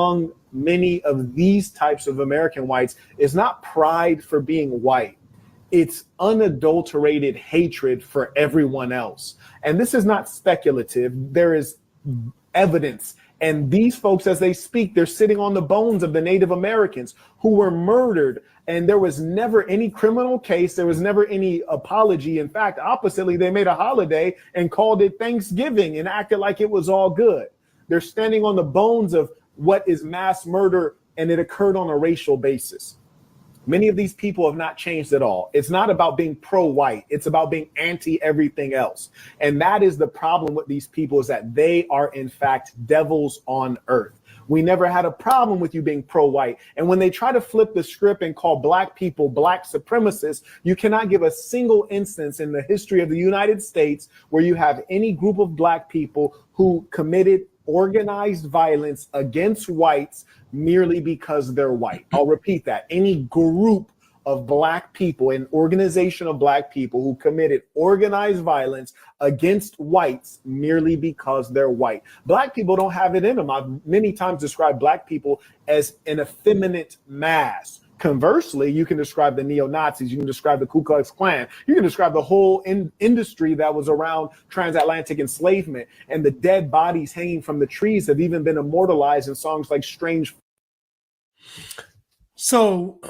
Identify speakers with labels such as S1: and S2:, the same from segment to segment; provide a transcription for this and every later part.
S1: among many of these types of American whites is not pride for being white. It's unadulterated hatred for everyone else. And this is not speculative. There is evidence. And these folks, as they speak, they're sitting on the bones of the Native Americans who were murdered. And there was never any criminal case. There was never any apology. In fact, oppositely, they made a holiday and called it Thanksgiving and acted like it was all good. They're standing on the bones of what is mass murder, and it occurred on a racial basis. Many of these people have not changed at all. It's not about being pro-white. It's about being anti-everything else. And that is the problem with these people, is that they are, in fact, devils on earth. We never had a problem with you being pro-white. And when they try to flip the script and call black people black supremacists, you cannot give a single instance in the history of the United States where you have any group of black people who committed organized violence against whites merely because they're white. I'll repeat that. Any group of black people, an organization of black people who committed organized violence against whites merely because they're white. Black people don't have it in them. I've many times described black people as an effeminate mass. Conversely, you can describe the neo-Nazis, you can describe the Ku Klux Klan, you can describe the whole industry that was around transatlantic enslavement, and the dead bodies hanging from the trees have even been immortalized in songs like Strange.
S2: So,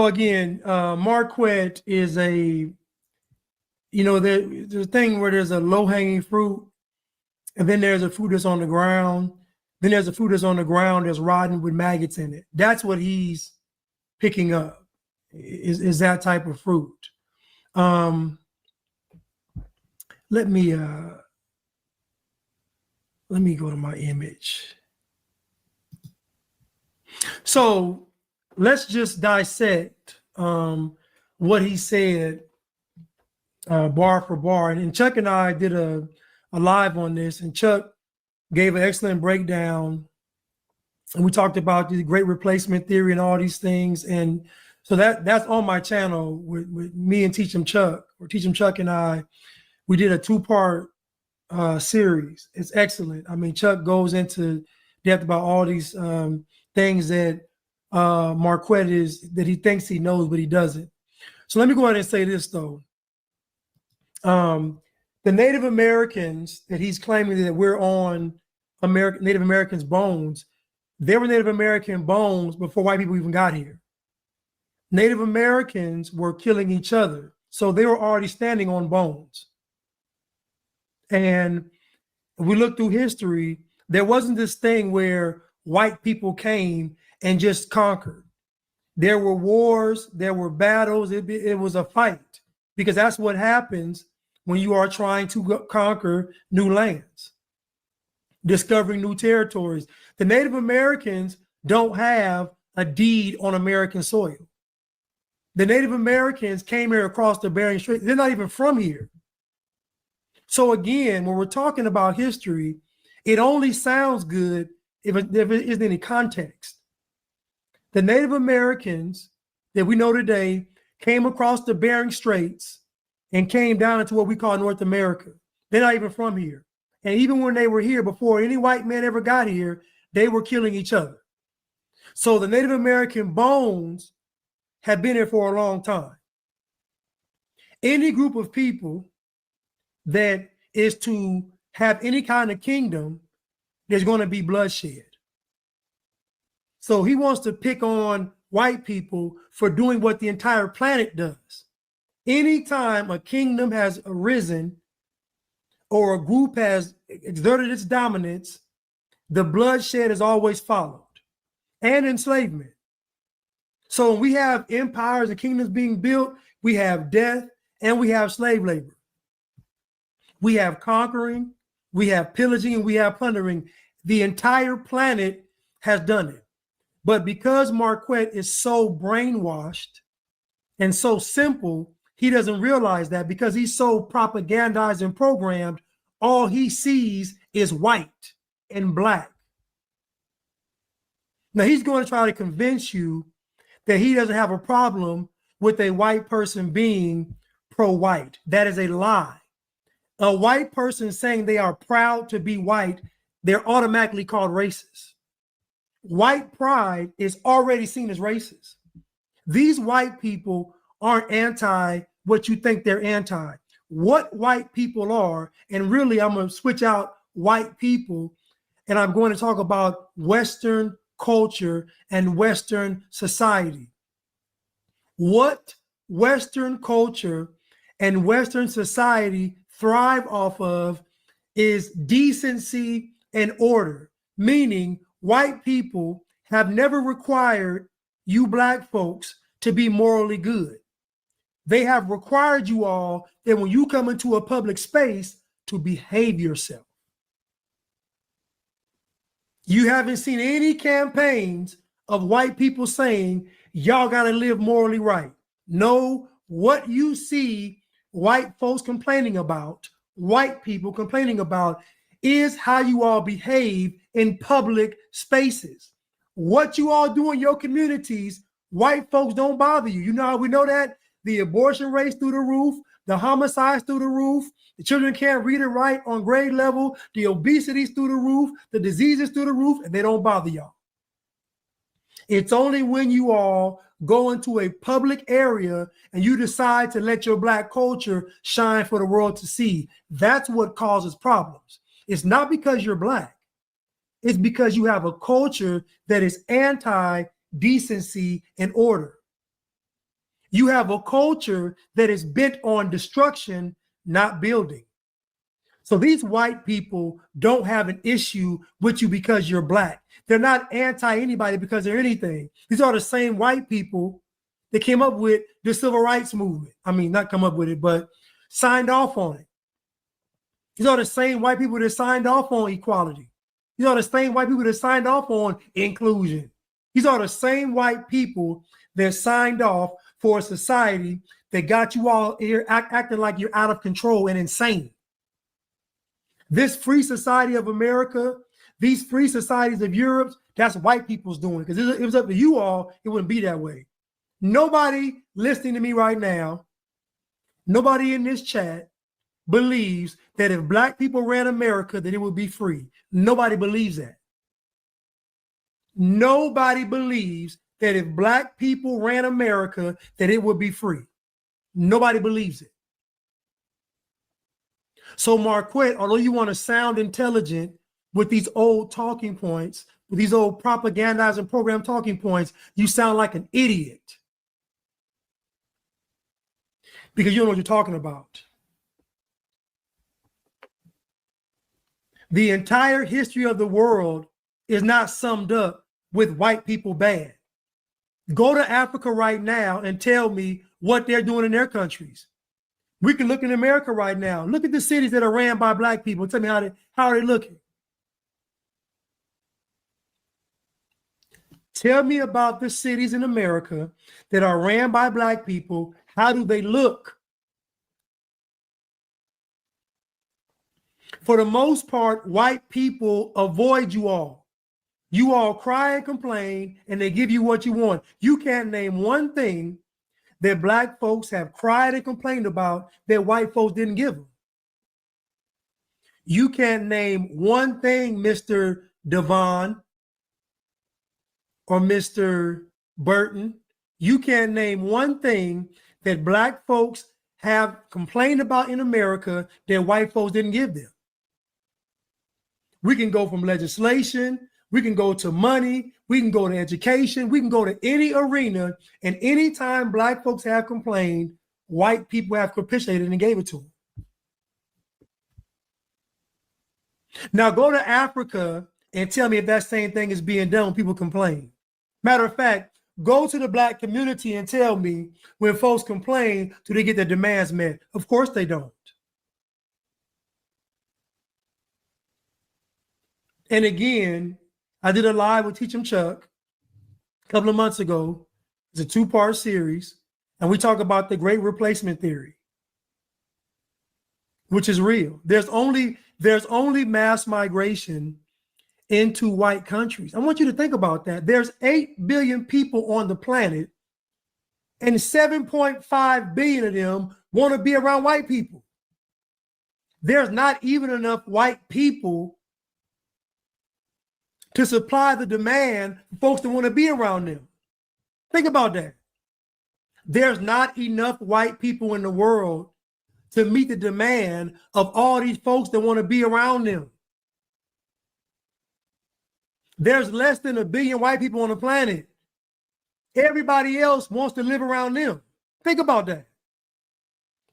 S2: again, Marquette is a, you know, there's a thing where there's a low-hanging fruit, and then there's a fruit that's on the ground. Then there's a fruit that's on the ground that's rotten with maggots in it. That's what he's picking up, is that type of fruit. Let me go to my image. So let's just dissect what he said bar for bar. And Chuck and I did a live on this, and Chuck gave an excellent breakdown. And we talked about the great replacement theory and all these things. And so that's on my channel with me and Teach 'em Chuck, or Teach 'em Chuck and I. We did a 2-part series. It's excellent. I mean, Chuck goes into depth about all these things that Marquette that he thinks he knows, but he doesn't. So let me go ahead and say this, though. The Native Americans that he's claiming that we're on Native Americans' bones, they were Native American bones before white people even got here. Native Americans were killing each other, so they were already standing on bones. And if we look through history, there wasn't this thing where white people came and just conquered. There were wars, there were battles, it was a fight, because that's what happens when you are trying to conquer new lands, discovering new territories. The Native Americans don't have a deed on American soil. The Native Americans came here across the Bering Strait. They're not even from here. So again, when we're talking about history, it only sounds good if it isn't any context. The Native Americans that we know today came across the Bering Straits and came down into what we call North America. They're not even from here. And even when they were here, before any white man ever got here, they were killing each other. So the Native American bones have been here for a long time. Any group of people that is to have any kind of kingdom, there's going to be bloodshed. So he wants to pick on white people for doing what the entire planet does. Anytime a kingdom has arisen or a group has exerted its dominance, the bloodshed is always followed, and enslavement. So when we have empires and kingdoms being built, we have death and we have slave labor. We have conquering, we have pillaging, and we have plundering. The entire planet has done it. But because Marquette is so brainwashed and so simple, he doesn't realize that, because he's so propagandized and programmed, all he sees is white and black. Now he's going to try to convince you that he doesn't have a problem with a white person being pro-white. That is a lie. A white person saying they are proud to be white, they're automatically called racist. White pride is already seen as racist. These white people aren't anti what you think they're anti. What white people are, and really I'm going to switch out white people, and I'm going to talk about Western culture and Western society. What Western culture and Western society thrive off of is decency and order, meaning white people have never required you black folks to be morally good. They have required you all that when you come into a public space to behave yourself. You haven't seen any campaigns of white people saying, y'all got to live morally right. No, what you see white folks complaining about, white people complaining about, is how you all behave in public spaces. What you all do in your communities, white folks don't bother you. You know how we know that? The abortion rates through the roof, the homicides through the roof, the children can't read and write on grade level, the obesity's through the roof, the diseases through the roof, and they don't bother y'all. It's only when you all go into a public area and you decide to let your black culture shine for the world to see. That's what causes problems. It's not because you're black. It's because you have a culture that is anti-decency and order. You have a culture that is bent on destruction, not building. So these white people don't have an issue with you because you're black. They're not anti anybody because they're anything. These are the same white people that came up with the civil rights movement. I mean, not come up with it, but signed off on it. These are the same white people that signed off on equality. These are the same white people that signed off on inclusion. These are the same white people that signed off for a society that got you all here acting like you're out of control and insane. This free society of America, these free societies of Europe, that's white people's doing. Because if it was up to you all, it wouldn't be that way. Nobody listening to me right now, nobody in this chat believes that if black people ran America, that it would be free. Nobody believes that. Nobody believes that if black people ran America, that it would be free. Nobody believes it. So Marquette, although you want to sound intelligent with these old talking points, with these old propagandizing program talking points, you sound like an idiot. Because you don't know what you're talking about. The entire history of the world is not summed up with white people bad. Go to Africa right now and tell me what they're doing in their countries. We can look in America right now. Look at the cities that are ran by black people. Tell me how are they looking? Tell me about the cities in America that are ran by black people. How do they look? For the most part, white people avoid you all. You all cry and complain, and they give you what you want. You can't name one thing that black folks have cried and complained about that white folks didn't give them. You can't name one thing, Mr. Devon or Mr. Burton. You can't name one thing that black folks have complained about in America that white folks didn't give them. We can go from legislation, we can go to money, we can go to education, we can go to any arena, and anytime black folks have complained, white people have capitulated and gave it to them. Now go to Africa and tell me if that same thing is being done when people complain. Matter of fact, go to the black community and tell me when folks complain, do they get their demands met? Of course they don't. And again, I did a live with Teach 'em Chuck a couple of months ago. It's a 2-part series, and we talk about the great replacement theory, which is real. There's only mass migration into white countries. I want you to think about that. There's 8 billion people on the planet, And 7.5 billion of them want to be around white people. There's not even enough white people to supply the demand for folks that want to be around them. Think about that. There's not enough white people in the world to meet the demand of all these folks that want to be around them. There's less than 1 billion white people on the planet. Everybody else wants to live around them. Think about that.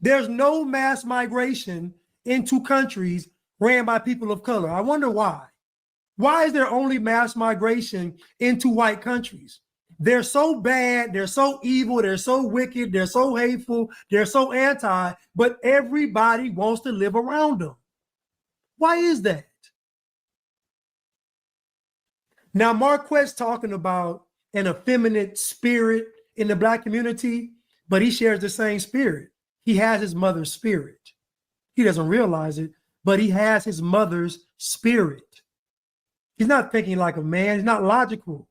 S2: There's no mass migration into countries ran by people of color. I wonder why. Why is there only mass migration into white countries? They're so bad, they're so evil, they're so wicked, they're so hateful, they're so anti, but everybody wants to live around them. Why is that? Now, Marquette's talking about an effeminate spirit in the Black community, but he shares the same spirit. He has his mother's spirit. He doesn't realize it, but he has his mother's spirit. He's not thinking like a man. He's not logical.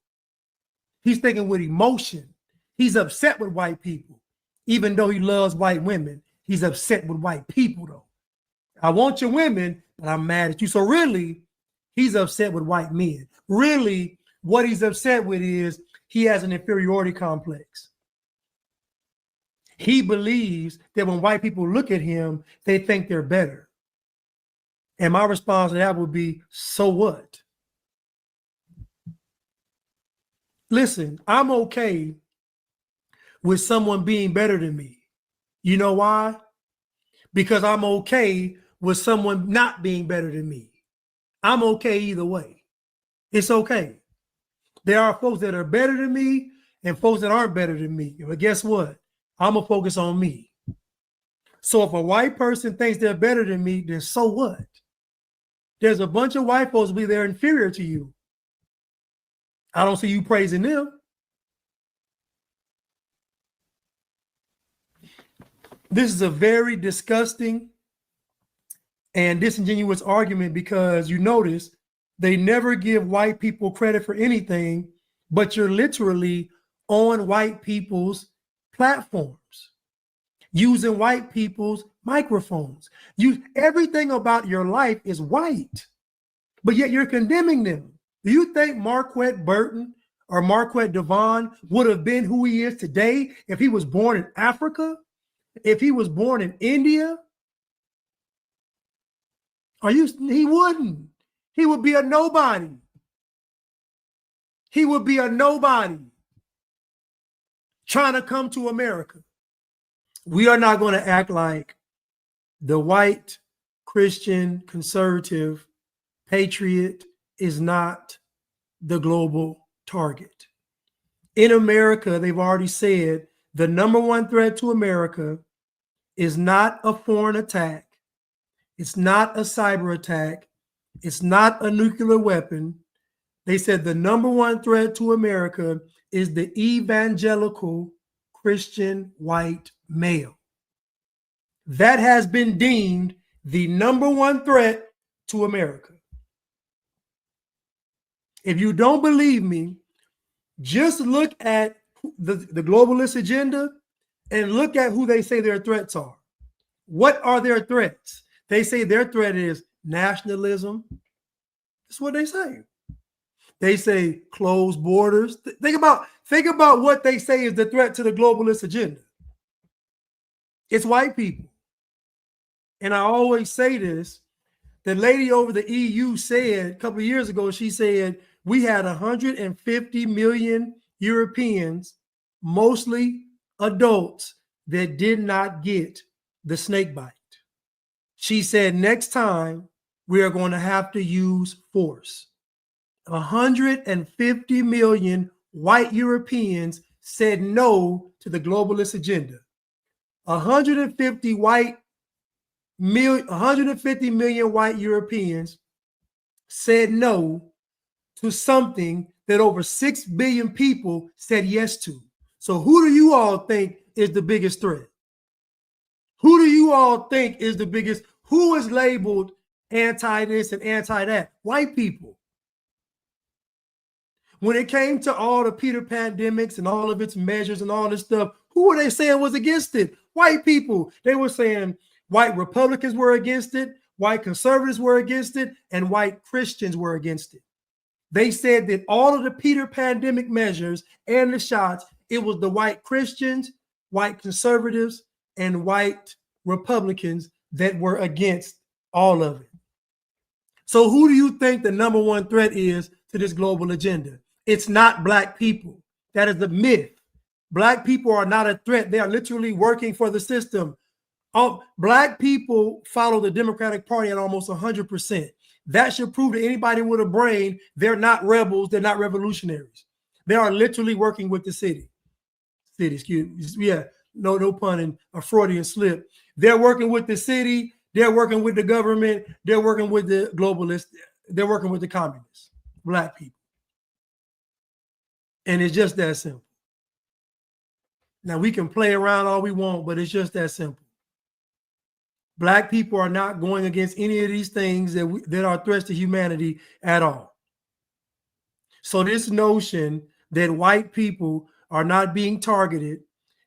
S2: He's thinking with emotion. He's upset with white people. Even though he loves white women, he's upset with white people, though. I want your women, but I'm mad at you. So really, he's upset with white men. Really, what he's upset with is he has an inferiority complex. He believes that when white people look at him, they think they're better. And my response to that would be, so what? Listen, I'm okay with someone being better than me. You know why? Because I'm okay with someone not being better than me. I'm okay either way. It's okay. There are folks that are better than me and folks that aren't better than me. But guess what? I'm going to focus on me. So if a white person thinks they're better than me, then so what? There's a bunch of white folks who they're inferior to you. I don't see you praising them. This is a very disgusting and disingenuous argument because you notice they never give white people credit for anything, but you're literally on white people's platforms, using white people's microphones. Everything about your life is white, but yet you're condemning them. Do you think Marquette Burton or Marquette Devon would have been who he is today if he was born in Africa? If he was born in India? He wouldn't. He would be a nobody. He would be a nobody trying to come to America. We are not going to act like the white Christian conservative patriot is not the global target. In America, they've already said the number one threat to America is not a foreign attack. It's not a cyber attack. It's not a nuclear weapon. They said the number one threat to America is the evangelical Christian white male. That has been deemed the number one threat to America. If you don't believe me, just look at the globalist agenda and look at who they say their threats are. What are their threats? They say their threat is nationalism. That's what they say. They say closed borders. Think about what they say is the threat to the globalist agenda. It's white people. And I always say this. The lady over the EU said a couple of years ago, she said, we had 150 million Europeans, mostly adults, that did not get the snake bite. She said, next time we are going to have to use force. 150 million white Europeans said no to the globalist agenda. 150 million white Europeans said no to something that over 6 billion people said yes to. So who do you all think is the biggest threat? Who do you all think is the biggest? Who is labeled anti this and anti that? White people. When it came to all the Peter pandemics and all of its measures and all this stuff, Who were they saying was against it? White people. They were saying white Republicans were against it, white conservatives were against it, and white Christians were against it. They said that all of the Peter pandemic measures and the shots, it was the white Christians, white conservatives, and white Republicans that were against all of it. So who do you think the number one threat is to this global agenda? It's not Black people. That is the myth. Black people are not a threat. They are literally working for the system. Black people follow the Democratic Party at almost 100%. That should prove to anybody with a brain they're not rebels, they're not revolutionaries. They are literally working with the city. Excuse me. Yeah, no pun and a Freudian slip. They're working with the city, they're working with the government, they're working with the globalists, they're working with the communists, Black people. And it's just that simple. Now we can play around all we want, but it's just that simple. Black people are not going against any of these things that are threats to humanity at all. So this notion that white people are not being targeted,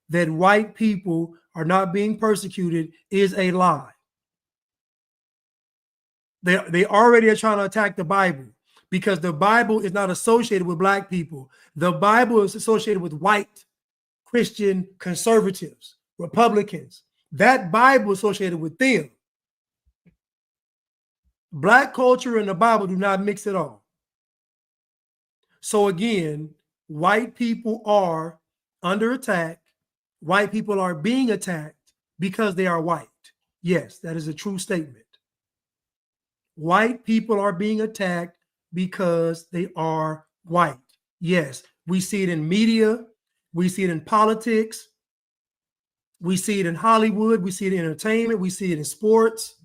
S2: that white people are not being persecuted is a lie. They already are trying to attack the Bible because the Bible is not associated with Black people. The Bible is associated with white Christian conservatives, Republicans. That Bible is associated with them. Black culture and the Bible do not mix at all. So again, white people are under attack. White people are being attacked because they are white. Yes, that is a true statement. White people are being attacked because they are white. Yes, we see it in media. We see it in politics. We see it in Hollywood. We see it in entertainment. We see it in sports.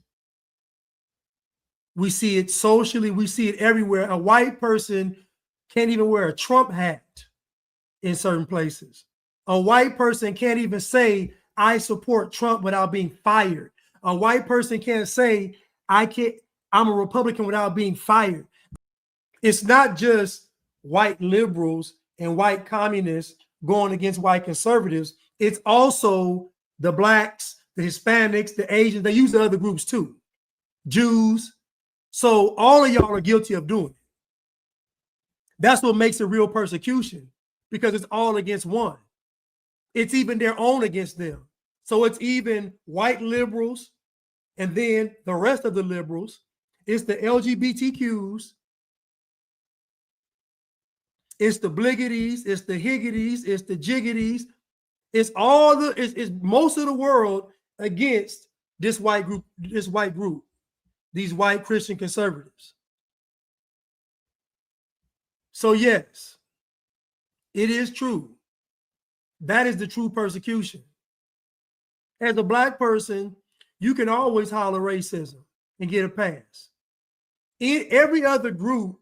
S2: We see it socially. We see it everywhere. A white person can't even wear a Trump hat in certain places. A white person can't even say, I support Trump without being fired. A white person can't say, I'm a Republican without being fired. It's not just white liberals and white communists going against white conservatives. It's also the Blacks, the Hispanics, the Asians. They use the other groups too. Jews. So all of y'all are guilty of doing it. That's what makes it real persecution, because it's all against one. It's even their own against them. So it's even white liberals and then the rest of the liberals. It's the LGBTQs. It's the bliggities, it's the higgities, it's the jiggities. It's most of the world against this white group, these white Christian conservatives. So yes, it is true. That is the true persecution. As a Black person, you can always holler racism and get a pass. Every other group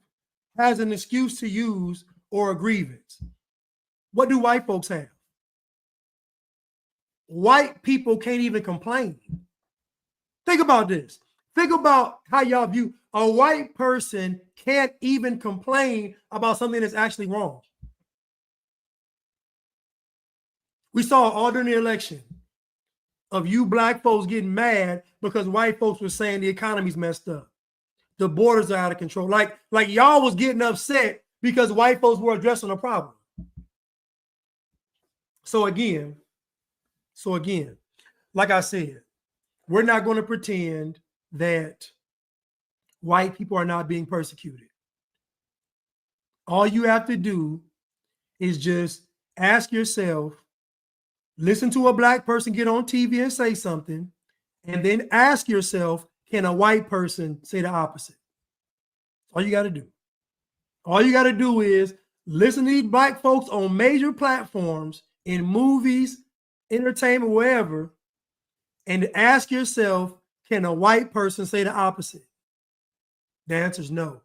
S2: has an excuse to use or a grievance. What do white folks have? White people can't even complain. Think about this. Think about how y'all view a white person can't even complain about something that's actually wrong. We saw all during the election of you Black folks getting mad because white folks were saying the economy's messed up. The borders are out of control. Like y'all was getting upset because white folks were addressing a problem. So again, like I said, we're not going to pretend that white people are not being persecuted. All you have to do is just ask yourself, listen to a Black person get on TV and say something, and then ask yourself, can a white person say the opposite? All you got to do. All you got to do is listen to these Black folks on major platforms, in movies, entertainment, wherever, and ask yourself, can a white person say the opposite? The answer is no.